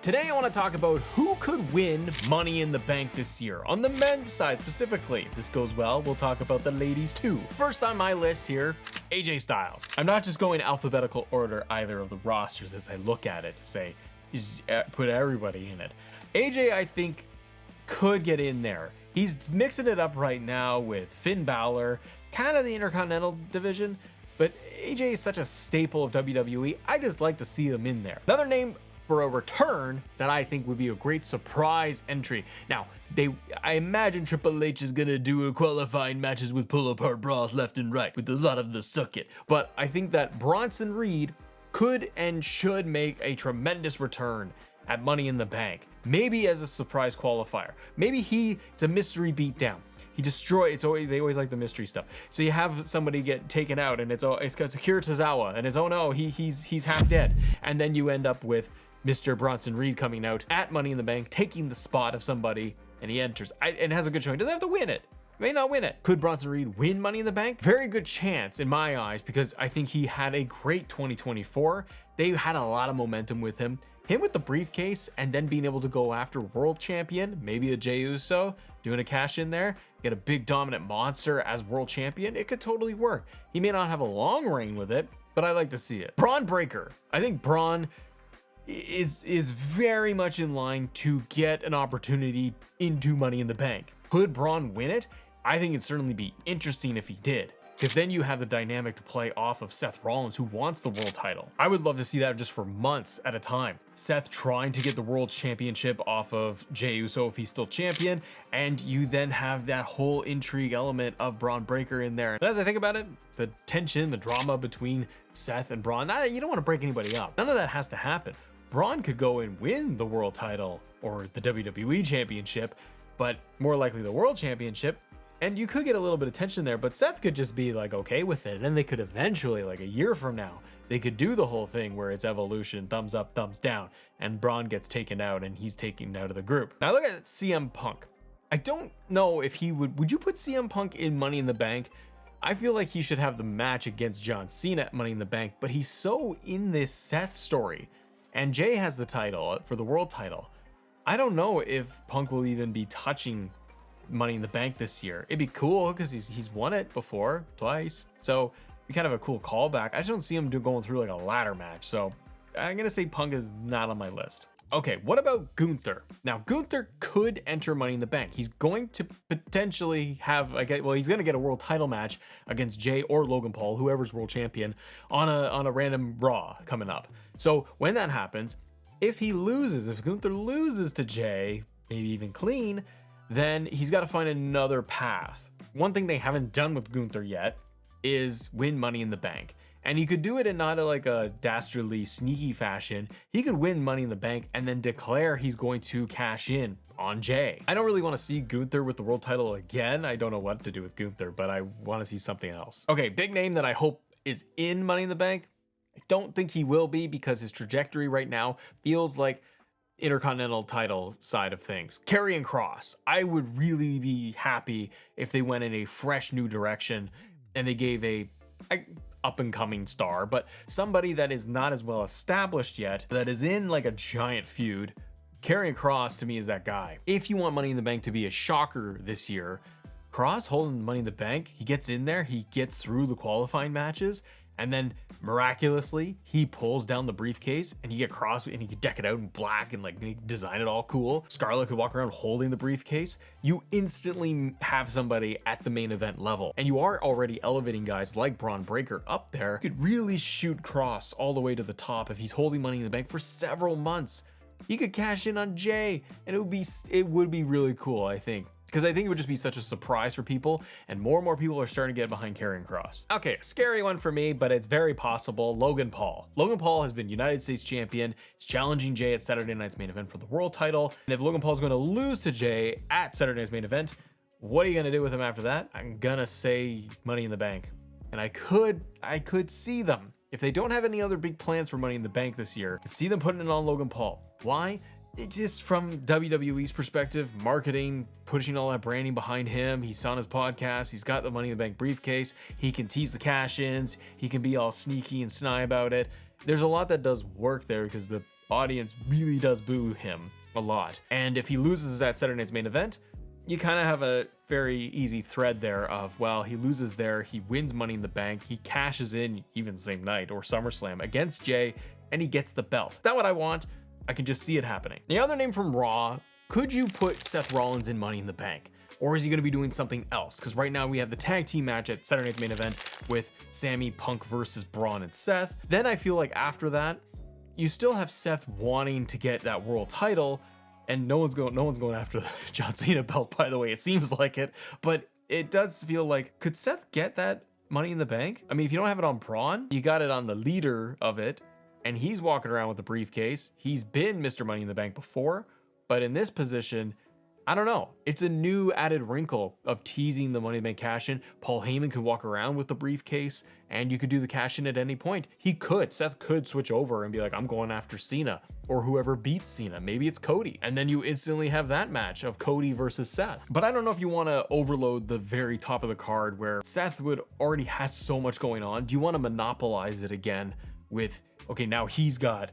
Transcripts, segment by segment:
Today I want to talk about who could win Money in the Bank this year, on the men's side specifically. If this goes well, we'll talk about the ladies too. First on my list here, AJ Styles. I'm not just going alphabetical order either of the rosters as I look at it to say, put everybody in it. AJ, I think, could get in there. He's mixing it up right now with Finn Balor, kind of the Intercontinental division, but AJ is such a staple of WWE, I just like to see him in there. Another name for a return that I think would be a great surprise entry. Now, I imagine Triple H is gonna do qualifying matches with pull-apart bras left and right with a lot of the suck it, but I think that Bronson Reed could and should make a tremendous return at Money in the Bank, maybe as a surprise qualifier. Maybe it's a mystery beatdown. He destroys. They always like the mystery stuff. So you have somebody get taken out, and it's Akira Tozawa, and it's oh no, he's half dead, and then you end up with Mr. Bronson Reed coming out at Money in the Bank, taking the spot of somebody, and he enters and has a good showing. Doesn't have to win it. May not win it. Could Bronson Reed win Money in the Bank? Very good chance in my eyes, because I think he had a great 2024. They had a lot of momentum with him. Him with the briefcase and then being able to go after world champion, maybe a Jey Uso, doing a cash in there, get a big dominant monster as world champion. It could totally work. He may not have a long reign with it, but I like to see it. Braun Breaker. I think Braun is very much in line to get an opportunity into Money in the Bank. Could Braun win it? I think it'd certainly be interesting if he did, because then you have the dynamic to play off of Seth Rollins, who wants the world title. I would love to see that just for months at a time. Seth trying to get the world championship off of Jey Uso if he's still champion, and you then have that whole intrigue element of Braun Breaker in there. And as I think about it, the tension, the drama between Seth and Braun, you don't want to break anybody up. None of that has to happen. Braun could go and win the world title or the WWE championship, but more likely the world championship, and you could get a little bit of tension there, but Seth could just be like okay with it, and then they could eventually, like a year from now, they could do the whole thing where it's evolution, thumbs up, thumbs down, and Braun gets taken out and he's taken out of the group. Now look at CM Punk. I don't know if he would you put CM Punk in Money in the Bank? I feel like he should have the match against John Cena at Money in the Bank, but he's so in this Seth story. And Jey has the title for the world title. I don't know if Punk will even be touching Money in the Bank this year. It'd be cool because he's won it before, twice. So it'd be kind of a cool callback. I just don't see him going through like a ladder match. So I'm going to say Punk is not on my list. Okay, what about Gunther? Now, Gunther could enter Money in the Bank. He's going to potentially have, he's going to get a world title match against Jey or Logan Paul, whoever's world champion, on a random Raw coming up. So when that happens, if Gunther loses to Jey, maybe even clean, then he's got to find another path. One thing they haven't done with Gunther yet is win Money in the Bank. And he could do it in not like a dastardly, sneaky fashion. He could win Money in the Bank and then declare he's going to cash in on Jey. I don't really want to see Gunther with the world title again. I don't know what to do with Gunther, but I want to see something else. Okay, big name that I hope is in Money in the Bank. I don't think he will be, because his trajectory right now feels like Intercontinental title side of things. Karrion Kross. I would really be happy if they went in a fresh new direction and they gave a up and coming star, but somebody that is not as well established yet, that is in like a giant feud. Karrion Kross to me is that guy. If you want Money in the Bank to be a shocker this year, Kross holding Money in the Bank, he gets in there, he gets through the qualifying matches, and then miraculously he pulls down the briefcase, and you get Kross and he could deck it out in black and like design it all cool. Scarlett could walk around holding the briefcase. You instantly have somebody at the main event level, and you are already elevating guys like Braun Breaker up there. You could really shoot Kross all the way to the top if he's holding Money in the Bank for several months. He could cash in on Jey, and it would be really cool, I think. Because I think it would just be such a surprise for people, and more people are starting to get behind Karrion Kross. Okay, a scary one for me, but it's very possible. Logan Paul. Logan Paul has been United States champion. He's challenging Jey at Saturday Night's Main Event for the world title. And if Logan Paul is going to lose to Jey at Saturday Night's Main Event, what are you going to do with him after that? I'm going to say Money in the Bank. And I could see them, if they don't have any other big plans for Money in the Bank this year, see them putting it on Logan Paul. Why? It's just from WWE's perspective, marketing, pushing all that branding behind him. He's on his podcast. He's got the Money in the Bank briefcase. He can tease the cash-ins. He can be all sneaky and snide about it. There's a lot that does work there because the audience really does boo him a lot. And if he loses at Saturday Night's Main Event, you kind of have a very easy thread there of, well, he loses there, he wins Money in the Bank, he cashes in even the same night or SummerSlam against Jay, and he gets the belt. Is that what I want? I can just see it happening. The other name from Raw, could you put Seth Rollins in Money in the Bank? Or is he going to be doing something else? Because right now we have the tag team match at Saturday Night's Main Event with Sammy, Punk versus Braun and Seth. Then I feel like after that, you still have Seth wanting to get that world title, and no one's going after the John Cena belt, by the way. It seems like it, but it does feel like, could Seth get that Money in the Bank? I mean, if you don't have it on Braun, you got it on the leader of it, and he's walking around with the briefcase. He's been Mr. Money in the Bank before, but in this position, I don't know. It's a new added wrinkle of teasing the Money in the Bank cash-in. Paul Heyman could walk around with the briefcase, and you could do the cash-in at any point. Seth could switch over and be like, I'm going after Cena, or whoever beats Cena. Maybe it's Cody. And then you instantly have that match of Cody versus Seth. But I don't know if you want to overload the very top of the card where Seth already has so much going on. Do you want to monopolize it again with, okay, now he's got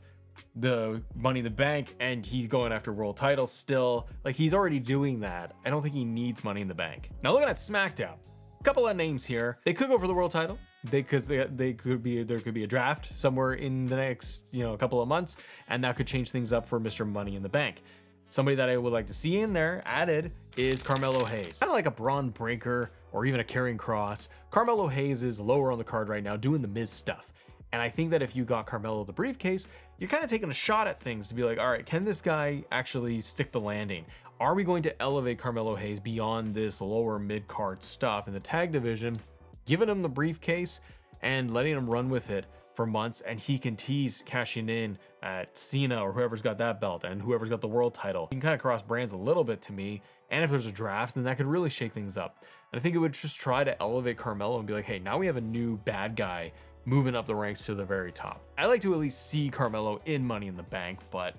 the Money in the Bank and he's going after world titles still? Like, he's already doing that. I don't think he needs Money in the Bank. Now looking at SmackDown, a couple of names here. They could go for the world title. There could be a draft somewhere in the next couple of months, and that could change things up for Mr. Money in the Bank. Somebody that I would like to see in there added is Carmelo Hayes. Kind of like a Braun Breaker or even a Karrion Kross. Carmelo Hayes is lower on the card right now doing the Miz stuff. And I think that if you got Carmelo the briefcase, you're kind of taking a shot at things to be like, all right, can this guy actually stick the landing? Are we going to elevate Carmelo Hayes beyond this lower mid-card stuff in the tag division, giving him the briefcase and letting him run with it for months, and he can tease cashing in at Cena or whoever's got that belt and whoever's got the world title? You can kind of cross brands a little bit to me. And if there's a draft, then that could really shake things up. And I think it would just try to elevate Carmelo and be like, hey, now we have a new bad guy moving up the ranks to the very top. I like to at least see Carmelo in Money in the Bank, but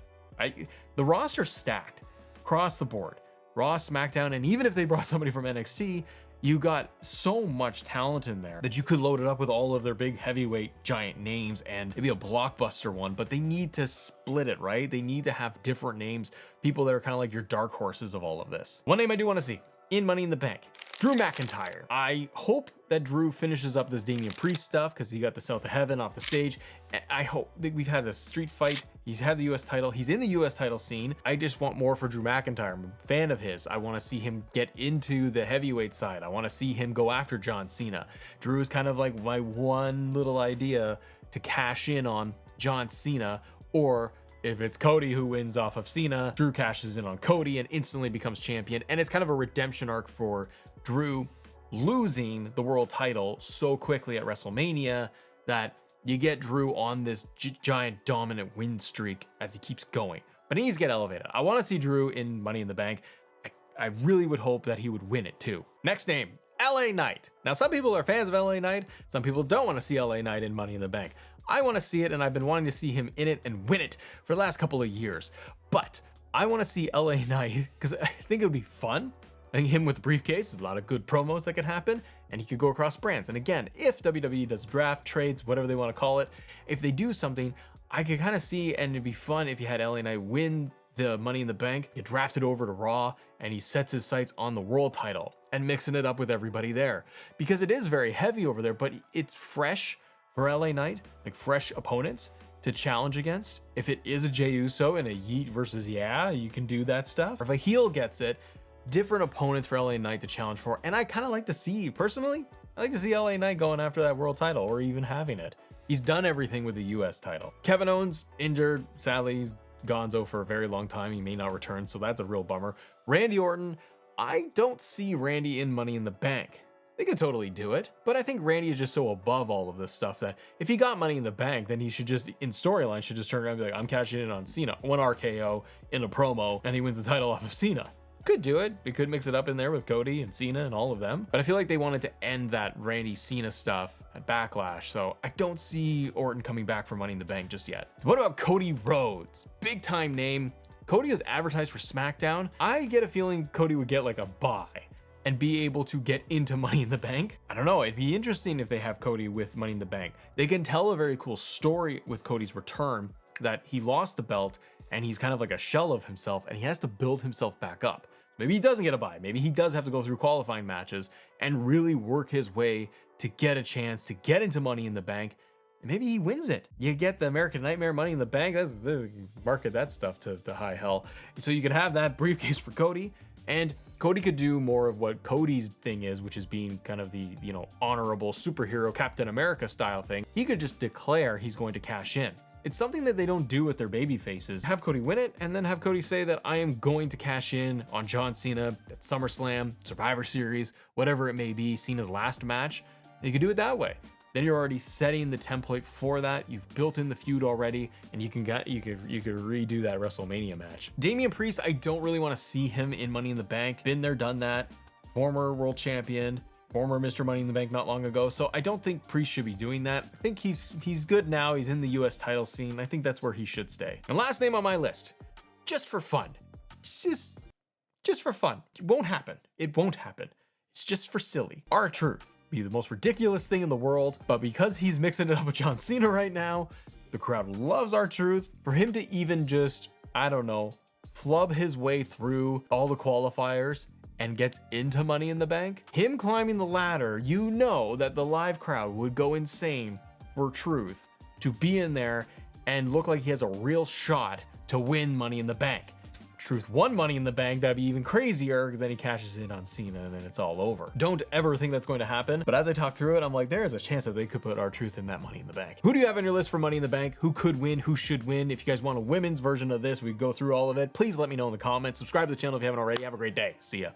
the roster's stacked across the board. Raw, SmackDown, and even if they brought somebody from NXT, you got so much talent in there that you could load it up with all of their big heavyweight giant names and it'd be a blockbuster one. But they need to split it, right? They need to have different names, people that are kind of like your dark horses of all of this. One name I do want to see in Money in the Bank, Drew McIntyre. I hope that Drew finishes up this Damian Priest stuff because he got the South of Heaven off the stage. I hope that we've had this street fight. He's had the US title. He's in the US title scene. I just want more for Drew McIntyre. I'm a fan of his. I want to see him get into the heavyweight side. I want to see him go after John Cena. Drew is kind of like my one little idea to cash in on John Cena, or if it's Cody who wins off of Cena, Drew cashes in on Cody and instantly becomes champion. And it's kind of a redemption arc for Drew losing the world title so quickly at WrestleMania that you get Drew on this giant dominant win streak as he keeps going. But he needs to get elevated. I want to see Drew in Money in the Bank. I really would hope that he would win it too. Next name, LA Knight. Now, some people are fans of LA Knight. Some people don't want to see LA Knight in Money in the Bank. I want to see it, and I've been wanting to see him in it and win it for the last couple of years. But I want to see LA Knight because I think it would be fun. I think him with the briefcase, a lot of good promos that could happen, and he could go across brands. And again, if WWE does draft, trades, whatever they want to call it, if they do something, I could kind of see, and it'd be fun if you had LA Knight win the Money in the Bank, get drafted over to Raw, and he sets his sights on the world title and mixing it up with everybody there. Because it is very heavy over there, but it's fresh for LA Knight, like fresh opponents to challenge against. If it is a Jey Uso and a Yeet versus you can do that stuff. Or if a heel gets it, different opponents for LA Knight to challenge for. And I kind of like to see, personally, I like to see LA Knight going after that world title or even having it. He's done everything with the US title. Kevin Owens, injured, sadly, he's gonzo for a very long time. He may not return, so that's a real bummer. Randy Orton, I don't see Randy in Money in the Bank. They could totally do it, but I think Randy is just so above all of this stuff that if he got Money in the Bank, then he should just, in storyline, should just turn around and be like, I'm cashing in on Cena. One RKO in a promo, and he wins the title off of Cena. Could do it. We could mix it up in there with Cody and Cena and all of them. But I feel like they wanted to end that Randy Cena stuff at Backlash. So I don't see Orton coming back for Money in the Bank just yet. What about Cody Rhodes? Big time name. Cody is advertised for SmackDown. I get a feeling Cody would get like a bye and be able to get into Money in the Bank. I don't know. It'd be interesting if they have Cody with Money in the Bank. They can tell a very cool story with Cody's return that he lost the belt and he's kind of like a shell of himself and he has to build himself back up. Maybe he doesn't get a bye. Maybe he does have to go through qualifying matches and really work his way to get a chance to get into Money in the Bank. And maybe he wins it. You get the American Nightmare Money in the Bank. Market that stuff to high hell. So you could have that briefcase for Cody, and Cody could do more of what Cody's thing is, which is being kind of the, honorable superhero Captain America style thing. He could just declare he's going to cash in. It's something that they don't do with their baby faces. Have Cody win it, and then have Cody say that I am going to cash in on John Cena at SummerSlam, Survivor Series, whatever it may be, Cena's last match. You could do it that way. Then you're already setting the template for that. You've built in the feud already, and you could redo that WrestleMania match. Damian Priest, I don't really want to see him in Money in the Bank. Been there, done that. Former world champion, former Mr. Money in the Bank not long ago. So I don't think Priest should be doing that. I think he's good now. He's in the US title scene. I think that's where he should stay. And last name on my list, just for fun. Just for fun. It won't happen. It won't happen. It's just for silly. R-Truth. Be the most ridiculous thing in the world, but because he's mixing it up with John Cena right now, the crowd loves R-Truth. For him to even just, I don't know, flub his way through all the qualifiers and gets into Money in the Bank, him climbing the ladder, you know that the live crowd would go insane for Truth to be in there and look like he has a real shot to win Money in the Bank. Truth won Money in the Bank, that'd be even crazier, because then he cashes in on Cena and then it's all over. Don't ever think that's going to happen, but as I talk through it, I'm like, there's a chance that they could put R-Truth in that Money in the Bank. Who do you have on your list for Money in the Bank? Who could win? Who should win? If you guys want a women's version of this, we go through all of it. Please let me know in the comments. Subscribe to the channel if you haven't already. Have a great day. See ya.